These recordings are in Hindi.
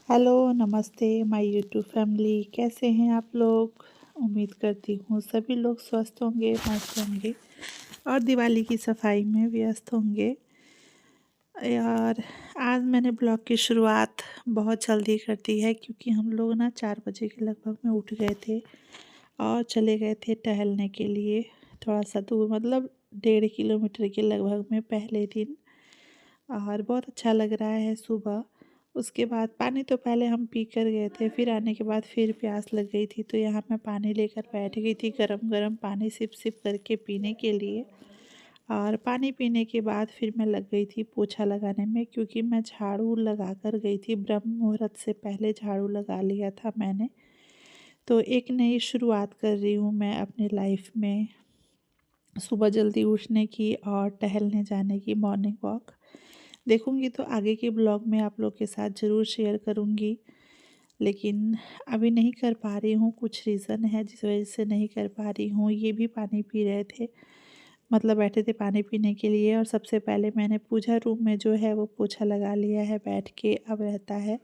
हेलो, नमस्ते माय यूट्यूब फैमिली। कैसे हैं आप लोग? उम्मीद करती हूँ सभी लोग स्वस्थ होंगे, मस्त होंगे और दिवाली की सफाई में व्यस्त होंगे। यार, आज मैंने ब्लॉग की शुरुआत बहुत जल्दी कर दी है क्योंकि हम लोग ना 4 बजे के लगभग में उठ गए थे और चले गए थे टहलने के लिए। थोड़ा सा दूर, मतलब 1.5 किलोमीटर के लगभग में पहले दिन। और बहुत अच्छा लग रहा है सुबह। उसके बाद पानी तो पहले हम पी कर गए थे, फिर आने के बाद फिर प्यास लग गई थी तो यहाँ मैं पानी लेकर बैठ गई थी, गरम गरम पानी सिप सिप करके पीने के लिए। और पानी पीने के बाद फिर मैं लग गई थी पोछा लगाने में, क्योंकि मैं झाड़ू लगा कर गई थी। ब्रह्म मुहूर्त से पहले झाड़ू लगा लिया था मैंने। तो एक नई शुरुआत कर रही हूँ मैं अपनी लाइफ में, सुबह जल्दी उठने की और टहलने जाने की, मॉर्निंग वॉक। देखूंगी तो आगे के ब्लॉग में आप लोग के साथ ज़रूर शेयर करूंगी, लेकिन अभी नहीं कर पा रही हूँ। कुछ रीज़न है जिस वजह से नहीं कर पा रही हूँ। ये भी पानी पी रहे थे, मतलब बैठे थे पानी पीने के लिए। और सबसे पहले मैंने पूजा रूम में जो है वो पोछा लगा लिया है बैठ के। अब रहता है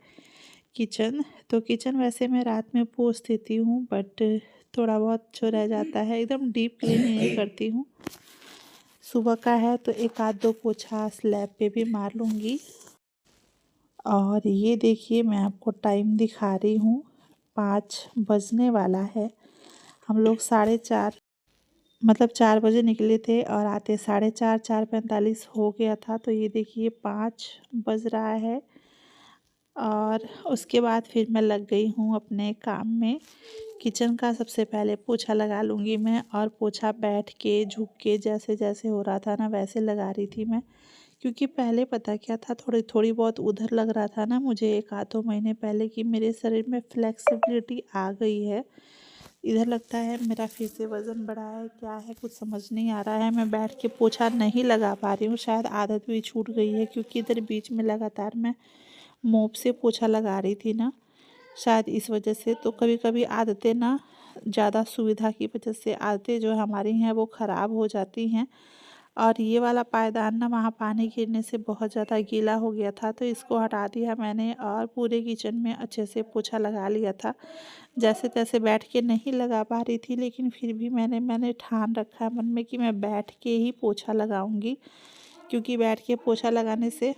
किचन। तो किचन वैसे मैं रात में पोंछ देती हूँ, बट थोड़ा बहुत जो रह जाता है, एकदम डीप क्लीन नहीं करती हूँ। सुबह का है तो एक आध दो पोछा स्लैब पे भी मार लूँगी। और ये देखिए, मैं आपको टाइम दिखा रही हूँ, 5 बजने वाला है। हम लोग 4:30, मतलब 4 बजे निकले थे और आते 4:30, 4:45 हो गया था। तो ये देखिए 5 बज रहा है। और उसके बाद फिर मैं लग गई हूँ अपने काम में। किचन का सबसे पहले पोछा लगा लूँगी मैं, और पोछा बैठ के झुक के जैसे जैसे हो रहा था ना वैसे लगा रही थी मैं। क्योंकि पहले पता क्या था, थोड़ी थोड़ी बहुत उधर लग रहा था ना मुझे 1 आध 2 महीने पहले, कि मेरे शरीर में फ्लेक्सिबिलिटी आ गई है। इधर लगता है मेरा फिर से वज़न बढ़ा है, क्या है कुछ समझ नहीं आ रहा है। मैं बैठ के पोछा नहीं लगा पा रही हूँ, शायद आदत भी छूट गई है, क्योंकि इधर बीच में लगातार मैं मोप से पोछा लगा रही थी ना, शायद इस वजह से। तो कभी कभी आदतें ना, ज़्यादा सुविधा की वजह से आदतें जो हमारी हैं वो ख़राब हो जाती हैं। और ये वाला पायदान ना, वहाँ पानी गिरने से बहुत ज़्यादा गीला हो गया था, तो इसको हटा दिया मैंने और पूरे किचन में अच्छे से पोछा लगा लिया था। जैसे तैसे बैठ के नहीं लगा पा रही थी, लेकिन फिर भी मैंने ठान रखा है मन में कि मैं बैठ के ही पोछा लगाऊंगी। क्योंकि बैठ के पोछा लगाने से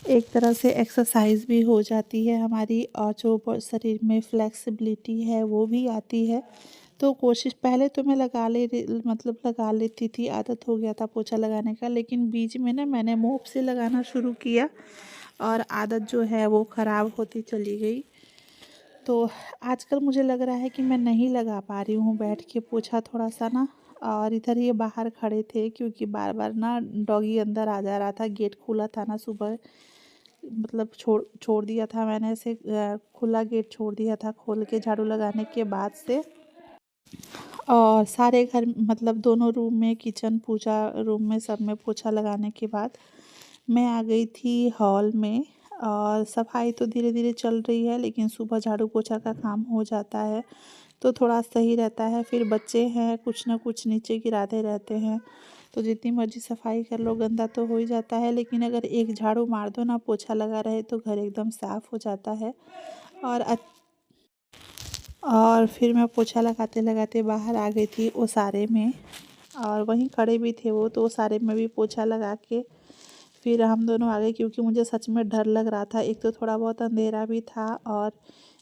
एक तरह से एक्सरसाइज भी हो जाती है हमारी, और जो शरीर में फ्लेक्सिबिलिटी है वो भी आती है। तो कोशिश, पहले तो मैं लगा लेती थी, आदत हो गया था पोछा लगाने का, लेकिन बीच में ना मैंने मोप से लगाना शुरू किया और आदत जो है वो ख़राब होती चली गई। तो आजकल मुझे लग रहा है कि मैं नहीं लगा पा रही हूँ बैठ के पोछा थोड़ा सा ना। और इधर ये बाहर खड़े थे, क्योंकि बार बार ना डॉगी अंदर आ जा रहा था। गेट खुला था ना सुबह, मतलब छोड़ छोड़ दिया था मैंने ऐसे, खुला गेट छोड़ दिया था खोल के झाड़ू लगाने के बाद से। और सारे घर, मतलब दोनों रूम में, किचन, पूजा रूम में, सब में पोछा लगाने के बाद मैं आ गई थी हॉल में। और सफाई तो धीरे धीरे चल रही है, लेकिन सुबह झाड़ू पोछा का काम हो जाता है तो थोड़ा सही रहता है। फिर बच्चे हैं, कुछ ना कुछ नीचे गिराते रहते हैं, तो जितनी मर्जी सफाई कर लो गंदा तो हो ही जाता है। लेकिन अगर एक झाड़ू मार दो ना, पोछा लगा रहे, तो घर एकदम साफ़ हो जाता है। और और फिर मैं पोछा लगाते लगाते बाहर आ गई थी ओसारे में, और वहीं खड़े भी थे वो, तो ओसारे में भी पोछा लगा के फिर हम दोनों आ गए। क्योंकि मुझे सच में डर लग रहा था, एक तो थोड़ा बहुत अंधेरा भी था, और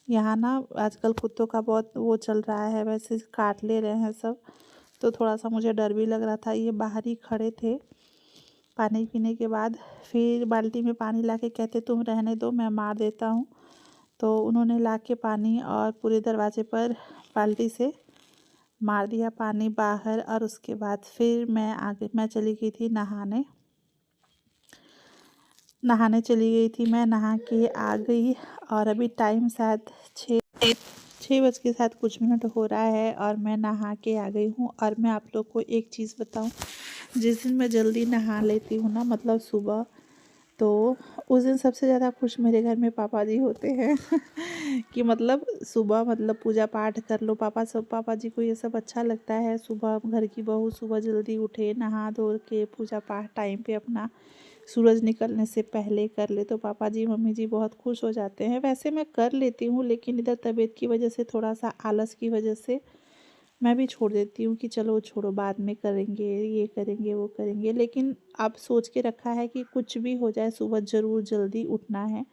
यहाँ ना आजकल कुत्तों का बहुत वो चल रहा है, वैसे काट ले रहे हैं सब, तो थोड़ा सा मुझे डर भी लग रहा था। ये बाहर ही खड़े थे। पानी पीने के बाद फिर बाल्टी में पानी लाके कहते तुम रहने दो, मैं मार देता हूँ। तो उन्होंने लाके पानी और पूरे दरवाजे पर बाल्टी से मार दिया पानी बाहर। और उसके बाद फिर मैं चली गई थी नहाने। नहाने चली गई थी मैं, नहा के आ गई। और अभी टाइम शायद 6:07 हो रहा है, और मैं नहा के आ गई हूँ। और मैं आप लोग को एक चीज़ बताऊँ, जिस दिन मैं जल्दी नहा लेती हूँ ना, मतलब सुबह, तो उस दिन सबसे ज़्यादा खुश मेरे घर में पापा जी होते हैं। कि मतलब सुबह, मतलब पूजा पाठ कर लो, पापा जी को ये सब अच्छा लगता है। सुबह घर की बहू सुबह जल्दी उठे, नहा धो के पूजा पाठ टाइम पे अपना सूरज निकलने से पहले कर ले तो पापा जी मम्मी जी बहुत खुश हो जाते हैं। वैसे मैं कर लेती हूँ, लेकिन इधर तबीयत की वजह से, थोड़ा सा आलस की वजह से मैं भी छोड़ देती हूँ कि चलो छोड़ो, बाद में करेंगे, ये करेंगे वो करेंगे। लेकिन अब सोच के रखा है कि कुछ भी हो जाए सुबह ज़रूर जल्दी उठना है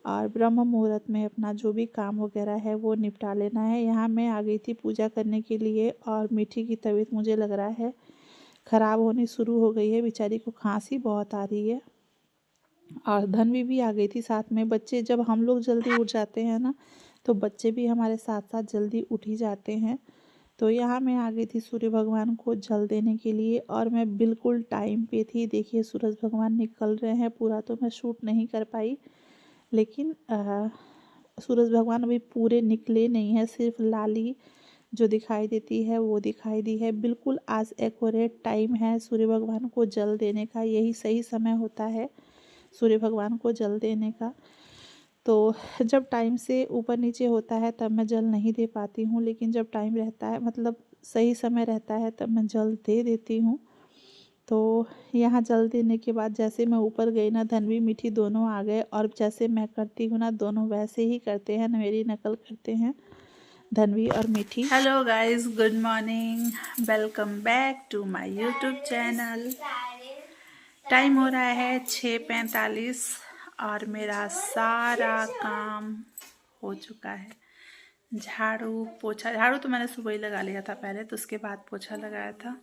और ब्रह्म मुहूर्त में अपना जो भी काम वगैरह है वो निपटा लेना है। यहाँ मैं आ गई थी पूजा करने के लिए और मीठी की तबीयत मुझे लग रहा है ख़राब होनी शुरू हो गई है। बेचारी को खांसी बहुत आ रही है और धनवी भी आ गई थी साथ में। बच्चे जब हम लोग जल्दी उठ जाते हैं ना, तो बच्चे भी हमारे साथ साथ जल्दी उठ ही जाते हैं। तो यहाँ मैं आ गई थी सूर्य भगवान को जल देने के लिए और मैं बिल्कुल टाइम पे थी। देखिए सूरज भगवान निकल रहे हैं, पूरा तो मैं शूट नहीं कर पाई, लेकिन सूरज भगवान अभी पूरे निकले नहीं हैं, सिर्फ लाली जो दिखाई देती है वो दिखाई दी है। बिल्कुल आज एक्यूरेट टाइम है सूर्य भगवान को जल देने का, यही सही समय होता है सूर्य भगवान को जल देने का। तो जब टाइम से ऊपर नीचे होता है तब मैं जल नहीं दे पाती हूँ, लेकिन जब टाइम रहता है, मतलब सही समय रहता है, तब मैं जल दे देती हूँ। तो यहाँ जल देने के बाद जैसे मैं ऊपर गई ना, धनवी मीठी दोनों आ गए और जैसे मैं करती हूँ ना, दोनों वैसे ही करते हैं, मेरी नकल करते हैं धनवी और Mithi. Hello guys, good morning, welcome back to my YouTube channel. Time हो रहा है 6:45 और मेरा सारा काम हो चुका है। झाड़ू पोछा, झाड़ू तो मैंने सुबह ही लगा लिया था पहले, तो उसके बाद पोछा लगाया था।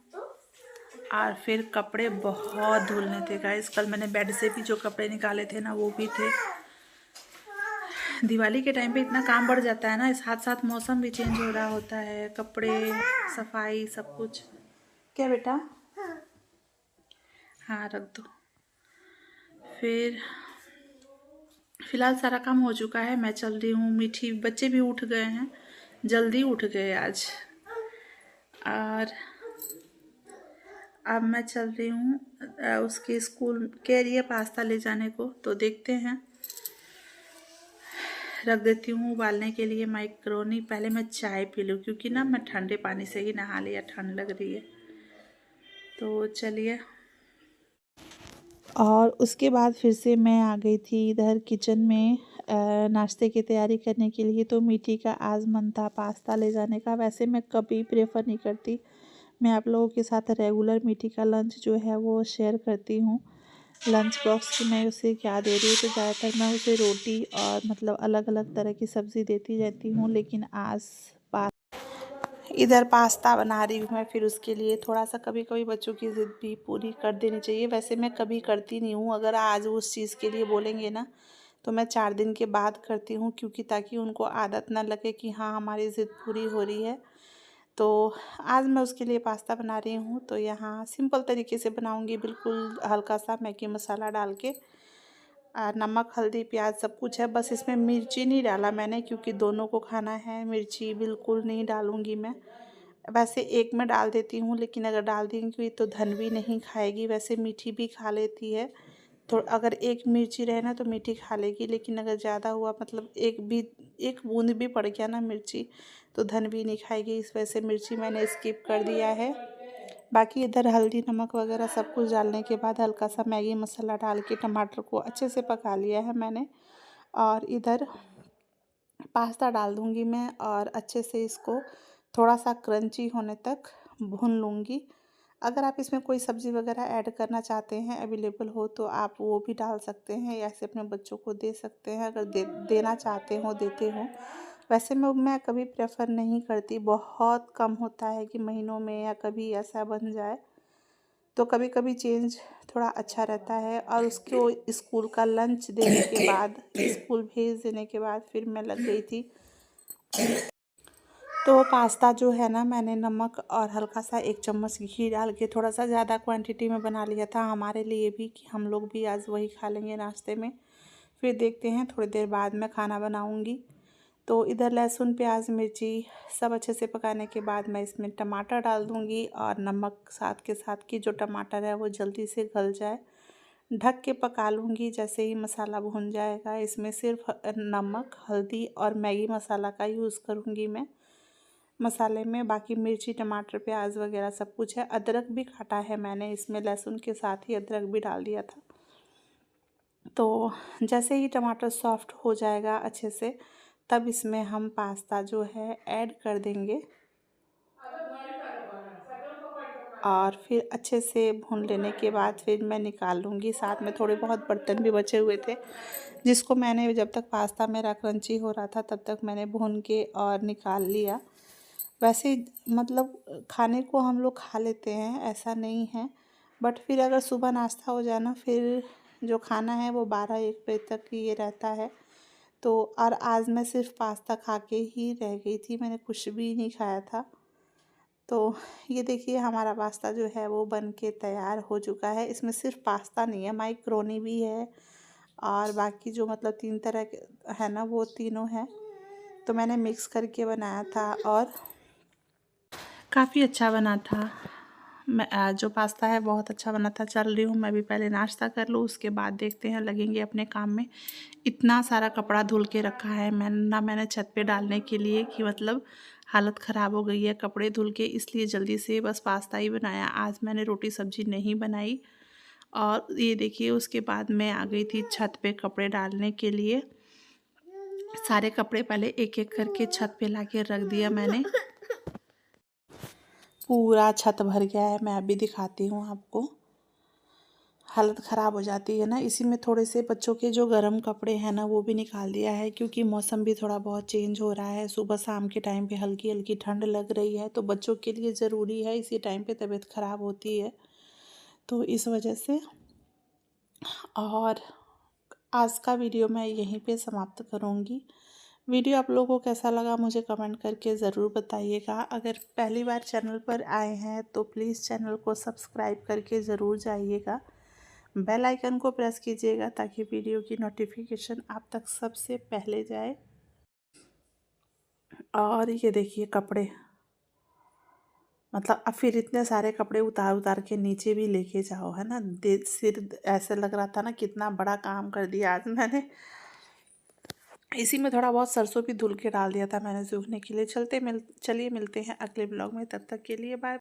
और फिर कपड़े बहुत धुलने थे गाइस, कल मैंने बेड से भी जो कपड़े निकाले थे ना वो भी थे। दिवाली के टाइम पे इतना काम बढ़ जाता है ना, साथ साथ मौसम भी चेंज हो रहा होता है, कपड़े, सफाई, सब कुछ। क्या बेटा? हाँ रख दो। फिर फिलहाल सारा काम हो चुका है, मैं चल रही हूँ। मीठी, बच्चे भी उठ गए हैं, जल्दी उठ गए आज। और अब मैं चल रही हूँ उसके स्कूल, कह रही है पास्ता ले जाने को, तो देखते हैं। रख देती हूँ उबालने के लिए मैक्रोनी। पहले मैं चाय पी लूँ क्योंकि ना मैं ठंडे पानी से ही नहा लिया, ठंड लग रही है। तो चलिए। और उसके बाद फिर से मैं आ गई थी इधर किचन में नाश्ते की तैयारी करने के लिए। तो मीठी का आज मन था पास्ता ले जाने का। वैसे मैं कभी प्रेफर नहीं करती, मैं आप लोगों के साथ रेगुलर मीठी का लंच जो है वो शेयर करती हूँ। लंच बॉक्स की मैं उसे क्या दे रही हूँ, तो ज़्यादातर मैं उसे रोटी और मतलब अलग अलग तरह की सब्ज़ी देती रहती हूँ। लेकिन आज इधर पास्ता बना रही हूँ मैं, फिर उसके लिए थोड़ा सा कभी कभी बच्चों की ज़िद भी पूरी कर देनी चाहिए। वैसे मैं कभी करती नहीं हूँ, अगर आज उस चीज़ के लिए बोलेंगे ना तो मैं 4 दिन के बाद करती हूँ, क्योंकि ताकि उनको आदत ना लगे कि हाँ हमारी ज़िद पूरी हो रही है। तो आज मैं उसके लिए पास्ता बना रही हूँ। तो यहाँ सिंपल तरीके से बनाऊँगी, बिल्कुल हल्का सा मैगी मसाला डाल के, नमक हल्दी प्याज सब कुछ है। बस इसमें मिर्ची नहीं डाला मैंने, क्योंकि दोनों को खाना है, मिर्ची बिल्कुल नहीं डालूँगी मैं। वैसे एक में डाल देती हूँ, लेकिन अगर डाल देंगी तो धनवी नहीं खाएगी। वैसे मीठी भी खा लेती है, तो अगर एक मिर्ची रहे ना तो मीठी खा लेगी, लेकिन अगर ज़्यादा हुआ, मतलब एक बूंद भी पड़ गया ना मिर्ची, तो धनवी नहीं खाएगी। इस वजह से मिर्ची मैंने स्किप कर दिया है। बाकी इधर हल्दी नमक वगैरह सब कुछ डालने के बाद हल्का सा मैगी मसाला डाल के टमाटर को अच्छे से पका लिया है मैंने। और इधर पास्ता डाल दूँगी मैं और अच्छे से इसको थोड़ा सा क्रंची होने तक भून लूँगी। अगर आप इसमें कोई सब्ज़ी वगैरह ऐड करना चाहते हैं, अवेलेबल हो, तो आप वो भी डाल सकते हैं, या ऐसे अपने बच्चों को दे सकते हैं अगर देना चाहते हो, देते हो। वैसे मैं कभी प्रेफर नहीं करती, बहुत कम होता है कि महीनों में या कभी ऐसा बन जाए, तो कभी कभी चेंज थोड़ा अच्छा रहता है। और उसको स्कूल का लंच देने के बाद, स्कूल भेज देने के बाद फिर मैं लग गई थी। तो पास्ता जो है ना, मैंने नमक और हल्का सा 1 चम्मच घी डाल के थोड़ा सा ज़्यादा क्वांटिटी में बना लिया था हमारे लिए भी, कि हम लोग भी आज वही खा लेंगे नाश्ते में। फिर देखते हैं, थोड़ी देर बाद मैं खाना बनाऊंगी। तो इधर लहसुन प्याज मिर्ची सब अच्छे से पकाने के बाद मैं इसमें टमाटर डाल दूँगी, और नमक साथ के साथ, कि जो टमाटर है वो जल्दी से गल जाए। ढक के पका लूँगी। जैसे ही मसाला भुन जाएगा, इसमें सिर्फ नमक हल्दी और मैगी मसाला का यूज़ करूँगी मैं मसाले में। बाकी मिर्ची टमाटर प्याज वगैरह सब कुछ है। अदरक भी काटा है मैंने इसमें, लहसुन के साथ ही अदरक भी डाल दिया था। तो जैसे ही टमाटर सॉफ्ट हो जाएगा अच्छे से, तब इसमें हम पास्ता जो है ऐड कर देंगे और फिर अच्छे से भून लेने के बाद फिर मैं निकाल लूँगी। साथ में थोड़े बहुत बर्तन भी बचे हुए थे, जिसको मैंने जब तक पास्ता मेरा क्रंची हो रहा था तब तक मैंने भून के और निकाल लिया। वैसे मतलब खाने को हम लोग खा लेते हैं, ऐसा नहीं है, बट फिर अगर सुबह नाश्ता हो जाए ना, फिर जो खाना है वो 12-1 बजे तक ये रहता है। तो और आज मैं सिर्फ पास्ता खा के ही रह गई थी, मैंने कुछ भी नहीं खाया था। तो ये देखिए हमारा पास्ता जो है वो बन के तैयार हो चुका है। इसमें सिर्फ पास्ता नहीं है, मैक्रोनी भी है और बाकी जो मतलब 3 तरह के है ना, वो तीनों हैं। तो मैंने मिक्स करके बनाया था और काफ़ी अच्छा बना था। मैं जो पास्ता है बहुत अच्छा बना था। चल रही हूँ मैं भी, पहले नाश्ता कर लूँ, उसके बाद देखते हैं, लगेंगे अपने काम में। इतना सारा कपड़ा धुल के रखा है मैंने छत पे डालने के लिए कि मतलब हालत ख़राब हो गई है कपड़े धुल के, इसलिए जल्दी से बस पास्ता ही बनाया। आज मैंने रोटी सब्ज़ी नहीं बनाई। और ये देखिए उसके बाद मैं आ गई थी छत पे कपड़े डालने के लिए। सारे कपड़े पहले एक एक करके छत पे ला के रख दिया मैंने। पूरा छत भर गया है, मैं अभी दिखाती हूँ आपको। हालत ख़राब हो जाती है ना। इसी में थोड़े से बच्चों के जो गर्म कपड़े हैं ना वो भी निकाल दिया है, क्योंकि मौसम भी थोड़ा बहुत चेंज हो रहा है। सुबह शाम के टाइम पे हल्की हल्की ठंड लग रही है, तो बच्चों के लिए ज़रूरी है, इसी टाइम पे तबीयत ख़राब होती है, तो इस वजह से। और आज का वीडियो मैं यहीं पे समाप्त करूँगी। वीडियो आप लोगों को कैसा लगा मुझे कमेंट करके ज़रूर बताइएगा। अगर पहली बार चैनल पर आए हैं तो प्लीज़ चैनल को सब्सक्राइब करके ज़रूर जाइएगा। बेल आइकन को प्रेस कीजिएगा ताकि वीडियो की नोटिफिकेशन आप तक सबसे पहले जाए। और ये देखिए कपड़े, मतलब अब फिर इतने सारे कपड़े उतार उतार के नीचे भी लेके जाओ, है ना। सिर ऐसे लग रहा था ना कितना बड़ा काम कर दिया आज मैंने। इसी में थोड़ा बहुत सरसों भी धुल के डाल दिया था मैंने सूखने के लिए। चलिए मिलते हैं अगले ब्लॉग में, तब तक के लिए बाय।